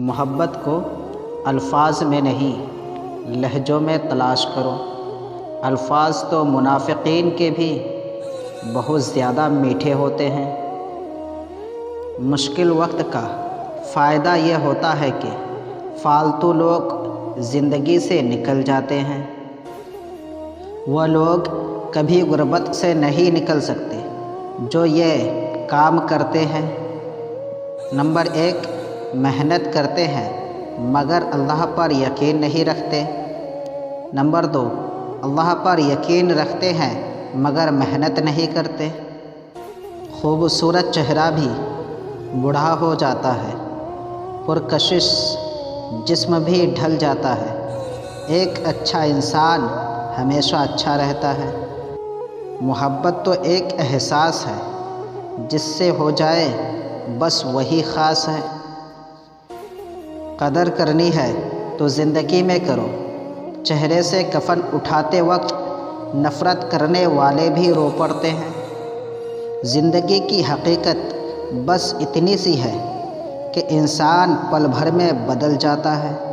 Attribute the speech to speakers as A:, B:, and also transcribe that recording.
A: محبت کو الفاظ میں نہیں لہجوں میں تلاش کرو۔ الفاظ تو منافقین کے بھی بہت زیادہ میٹھے ہوتے ہیں۔ مشکل وقت کا فائدہ یہ ہوتا ہے کہ فالتو لوگ زندگی سے نکل جاتے ہیں۔ وہ لوگ کبھی غربت سے نہیں نکل سکتے جو یہ کام کرتے ہیں۔ نمبر 1، محنت کرتے ہیں مگر اللہ پر یقین نہیں رکھتے۔ نمبر 2، اللہ پر یقین رکھتے ہیں مگر محنت نہیں کرتے۔ خوبصورت چہرہ بھی بوڑھا ہو جاتا ہے، پرکشش جسم بھی ڈھل جاتا ہے۔ ایک اچھا انسان ہمیشہ اچھا رہتا ہے۔ محبت تو ایک احساس ہے، جس سے ہو جائے بس وہی خاص ہے۔ قدر کرنی ہے تو زندگی میں کرو۔ چہرے سے کفن اٹھاتے وقت نفرت کرنے والے بھی رو پڑتے ہیں۔ زندگی کی حقیقت بس اتنی سی ہے کہ انسان پل بھر میں بدل جاتا ہے۔